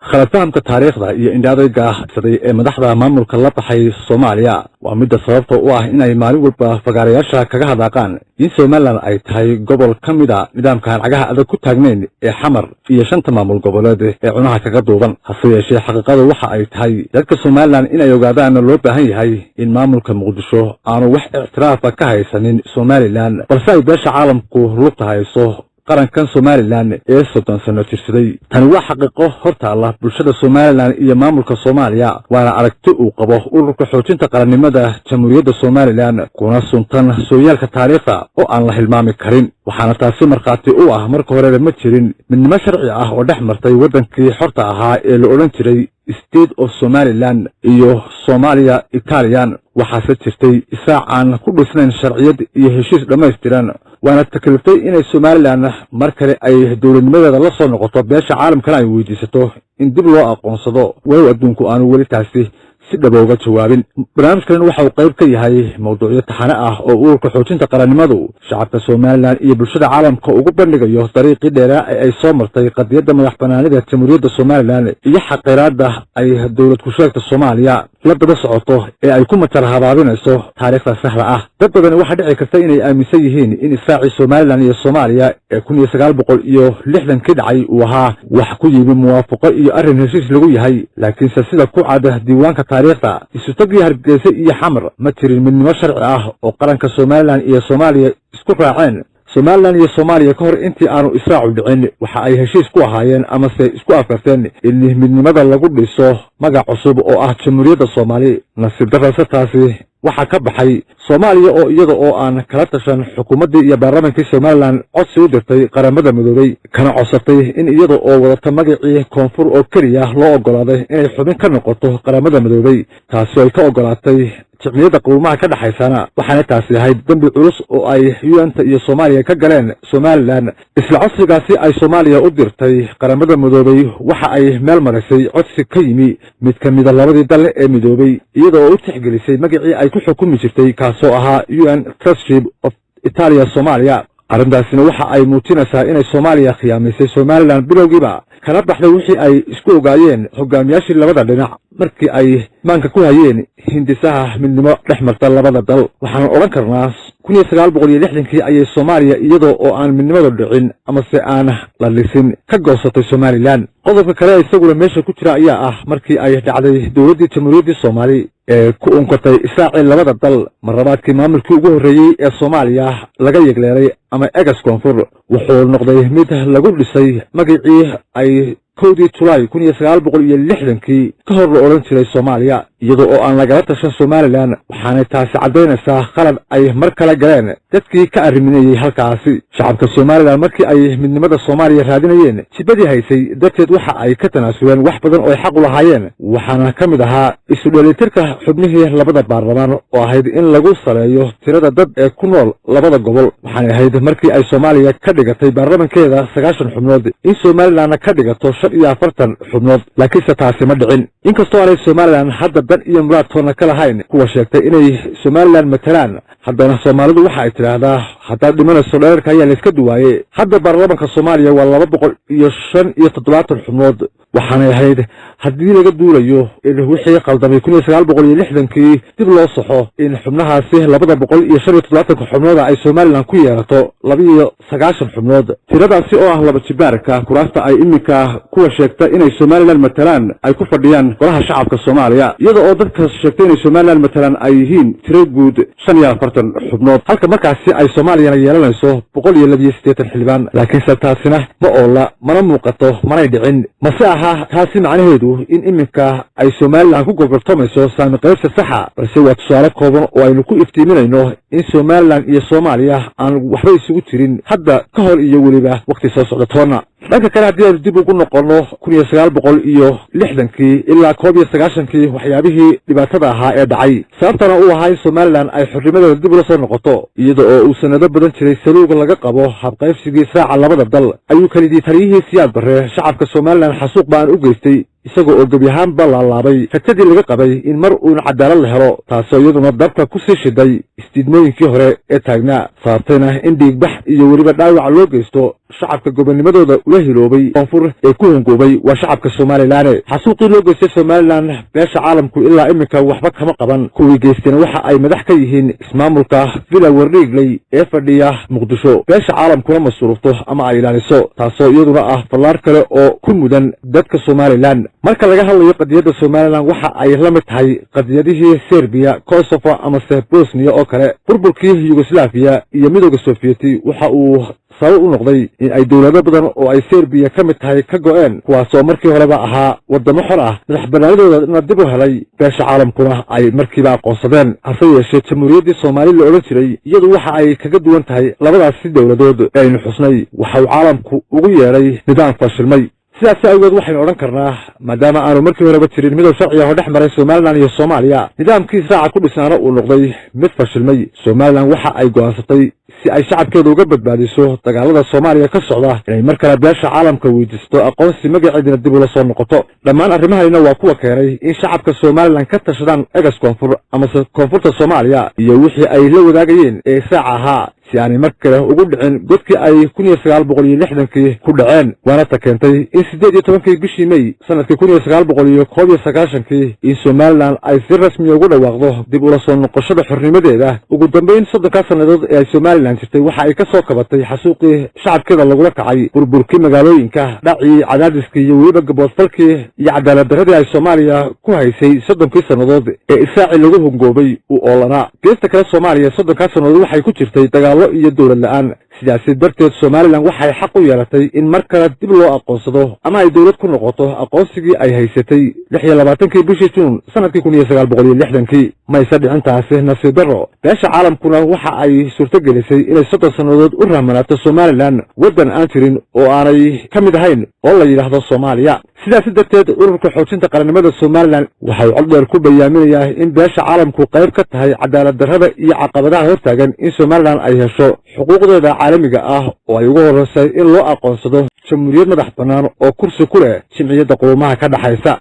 khaladaamka taariikhda iyo indhaadayga saday ee madaxda maamulka la baxay Soomaaliya waa mid sababta u ah inay maalin walba fagaarayaasha kaga hadaqaan in Soomaaliland ay tahay gobol kamida nidaamka lacagaha adag ku taagnayn ee xamar iyo shanta maamul goboleed ee cunaha kaga duuban hase yeeshee xaqiiqadu waxa ay tahay dadka Soomaaliland inay ogaadaan loo baahan yahay in maamulka Muqdisho aanu wax ictiraaf ka haysanin Soomaaliland balse ay beesha caalamku lugta hayso qarankan Soomaaliland ee 30 sano jirsaday tan waa xaqiiqo hortaala bulshada Soomaaliland iyo maamulka Soomaaliya waana aragti uu qabo ururka xoojinta qarannimada Jamhuuriyadda Soomaaliland kuna suntan sooyaalka taariikhda oo aan la hilmaami karin waxaana taasi markhaati u ah marka hore ma jirin midnimo sharci ah oo dhex martay wadankii xorta ahaa ee la oran jiray State of Somaliland iyo Somalia Italian waxaase jirtay isaacaan ku dhisnayn sharciyad iyo heshiis dhameystiran waana takliftay inay Somaliland mar kale ay dowladnimadeeda la soo noqoto beesha caalamkana ay weydiisato in dib loo aqoonsado way adduunku aanu weli taasi si dhabowga jawaabin barnaamijkan waxa uu qayb ka yahay mowduucyo taxane ah oo ururka xoojinta qarannimadu shacabka Soomaaliland iyo bulshada caalamka ugu bandhigayo dariiqii dheeraa ee ay soo martay qadiyadda madaxbannaanida Jamhuuriyadda Soomaaliland iyo xaqiraadda ay dawlad ku sheegta Soomaaliya la daba socoto ee ay ku matar habaabinayso taariikhda saxda ah dad badan waxa dhici karta inay aaminsan yihiin in isaaci Soomaaliland iyo Soomaaliya ee 1960 ka dhacay uu ahaa wax ku yimi muwaafaqo iyo arrin heshiis lagu yahay laakiin sida ku caada diiwaanka taariikhda isu tagii Hargeysa iyo Xamar ma jirin midnimo sharci ah oo qaranka Soomaaliland iyo Soomaaliya isku raaceen Somaliland iyo Soomaaliya ka hor intii aanu israacu dhicin waxa ay heshiis ku ahaayeen ama se isku afkarteen in midnimada lagu dhiso magac cusub oo ah Jamhuuriyadda Soomaaliya nasiib darrada taasi waxa ka baxay Soomaaliya oo iyada oo aan kala tashan xukuumadda iyo baarlamaanka Somaliland codsi u dirtay qaramada midoobay kana codsatay in iyada oo wadata magacii koonfur oo kaliya loo ogolaaday inay xubin ka noqoto qaramada midoobay taasi ay ka ogolaatay jimciyadda quruumaha ka dhaxaysana waxaana taasi ahayd dambi culus oo ay UN-ta iyo Soomaaliya ka galeen Somaliland isla codsigaasi ay Soomaaliya u dirtay qaramada midoobay waxa ay meel marisay codsi ka yimi mid ka mid ah labadii dal ee midoobay iyada oo u tixgelisay magacii ay ku xukumi jirtay kaasoo ahaa UN Trusteeship of Italia Soomaaliya arrintaasina waxa ay muujinaysaa inay Soomaaliya khiyaamaysay Somaliland bilowgiiba kana baxday wixii ay isku ogaayeen hogaamiyaashii labada dhinac markii ay maanka ku hayeen hindisaha midnimo dhex marta labada dal waxaan oran karnaa 1960 ayay Soomaaliya iyadoo oo aan midnimada dhicin ama se aan la lisin ka goosatay Somaliland qodobka kale isaguna meesha ku jira ayaa ah markii ay dhacday dawladda Jamhuuriyadda Soomaaliya ee ku unkatay isaaci labada dal marrabaadkii maamulkii ugu horeeyay ee Soomaaliya laga yegleeray ama egas koonfur wuxuu noqday mid lagu dhisay magacii ay كودي جولاي 1960 كهر لأوران jiray Soomaaliya iyadoo oo aan laga tashan Somaliland waxaana taasi cadeynaysaa qalad ay mar kale galeen dadkii ka arriminayay halkaasi shacabka Somaliland markii ay midnimada Soomaaliya raadinayeen sibadii haysay dadkeed waxa ay ka tanaasuleen wax badan oo xaq u lahaayeen waxaana kamid ahaa isu dheelitirka xubnihii labada baarlamaan oo ahayd in lagu sareeyo tirada dad ee ku nool labada gobol waxaana ahayd markii ay Soomaaliya ka dhigatay baarlamaankeeda 90 xubnood in Somaliland ka dhigato 40 xubnood laakiin taasi ma dhicin inkastoo ay Somaliland hadda dan iyo muraad toona kala hayn kuwa sheegtay inay Somaliland matalaan haddana Soomaalidu waxa ay tiraahdaa hadda dhimanayso dheerka ayaa la iska duwaayay hadda baarlamaanka Soomaaliya waa 275 xubnood waxaana ahayd haddii laga duulayo in wixii qaldamay 1960 dib loo saxo in xubnahaasi 275 xubnood ay Somaliland ku yeelato 290 xubnood tiradaasi oo ah laba jibaarka kuraasta ay imika kuwa sheegta inay Somaliland matalaan ay ku fadhiyaan golaha shacabka Soomaaliya iyada oo dadka sheegtay inay Somaliland matalaan ay yihiin tiro guud 45 xubnood halka markaasi ay Soomaaliya yeelanayso 180 xildhibaan laakiin taasina ma oola mana muuqato mana dhicin masaha taasi macnaheedu in imika ay Somaliland ku gogoltamayso saami qaybta saxa balse waa tusaale kooban oo aynu ku iftiiminayno in Somaliland iyo Soomaaliya aan waxba isugu jirin hadda ka hor iyo waliba waqti soo socda toona dhanka kale haddii dib ugu noqono 1960 ilaa 1990 waxyaabihii dhibaatada ahaa ee dhacay sababtana uu ahaa Somaliland ay xornimadeeda dib u soo noqoto iyada oo uu sanado badan jiray saluuga laga qabo habqaybsigii saaca labada dal ayuu kalidii tariyihii Siyaad Barre shacabka Somaliland xasuuq baan u geystay isagoo oo gebi ahaanba laalaabay rajadii laga qabay in mar uun cadaalad la helo taasoo iyaduna dabka ku sii shiday isdiidmooyinkii hore ee taagnaa sababtayna in dhiigbax iyo weliba dhaawac loo geysto shacabka gobonnimadooda ula hiloobay koonfur ee ku hongoobay waa shacabka somalilan xasuuqii loo geystay somalilan beesha caalamku ilaa iminka waxba kama qaban kuwii geystayna waxa ay madax ka yihiin ismaamulka villa wardhiigley ee fadhiya muqdisho beesha caalamkuna masuurufto ama ay ilaaliso taasoo iyaduna ah fallaar kale oo ku mudan dadka somalilan marka laga hadlayo qadiyadda somalilan waxa ay la mid tahay qadiyadihii serbiya kosovo amase bosniya oo kale burburkii yugoslaviya iyo midooda sofiyeeti waxa uu sabab u noqday in ay dowlado badan oo ay serbiya ka mid tahay ka go'een kuwaasoo markii horeba ahaa waddamo xor ah madax bannaanidoodana dib u helay beesha caalamkuna ay markiiba aqoonsadeen hase yeeshee jamhuuriyaddii soomaali la odhan jiray iyadu waxa ay kaga duwan tahay labadaasi dowladood ee aynu xusnay waxa uu caalamku ugu yeedhay nidaam fashilmay sidaasi awgeed waxaynu odhan karnaa maadaama aanu markii horeba jirin midow sharciga oo dhex maray somalilan iyo soomaaliya nidaamkii israaca ku dhisnaana uu noqday mid fashilmay somalilan waxa ay go'aansatay si ay shacabkeedu uga badbaadiso dagaalada soomaaliya ka socda inay mar kale beesha caalamka weydiisto aqoonsi magaceedina dib ula soo noqoto dhammaan arrimahanina waa kuwa keenay in shacabka somalilan ka tashadaan egas koonfur amase koonfurta soomaaliya iyo wixii ay la wadaagayeen ee israaca ahaa si aanay mar kale ugu dhicin godkii ay 1960kii ku dhaceen waana ta keentay in 18 bishii May sanadkii 1991kii in Somaliland ay si rasmi ugu dhawaaqdo dib ula soo noqoshada xornimadeeda ugu dambeyn 3 sanadood ee Somaliland jirtay waxa ay ka soo kabatay xasuuqii shacabkeeda lagula kacay burburkii magaalooyinka dhacii cadaadiskii iyo weliba gaboodfalkii iyo cadaalad darradii ay Soomaaliya ku haysay 30 sanadood ee isaaci lagu hongoobay uu oolana geesta kale Soomaaliya 30 sanadood waxay ku jirtay dagaal iyo dawlad la'aan sidaasi darteed Somaliland waxay xaq u yeelatay in mar kale dib loo aqoonsado ama ay dawlad ku noqoto aqoonsigii ay haysatay 26 bishii Juun sanadkii 1960kii ma isa dhicintaasi nasiib darro beesha caalamkuna waxa ay suurto gelisay inay 30 sanadood u rahmanaato Somaliland wadan aan jirin oo aanay ka mid ahayn oo la yiraahdo Soomaaliya sidaasi darteed ururka xoojinta qaranimada Somaliland waxay cod dheer ku bayaaminayaa in beesha caalamku qayb ka tahay cadaalad darrada iyo caqabadaha hortaagan in Somaliland ay hesho xuquuqdeeda caalamiga ah oo ay ugu horeysay in loo aqoonsado jamhuuriyad madax bannaan oo kursi ku leh jimciyadda quruumaha ka dhaxaysa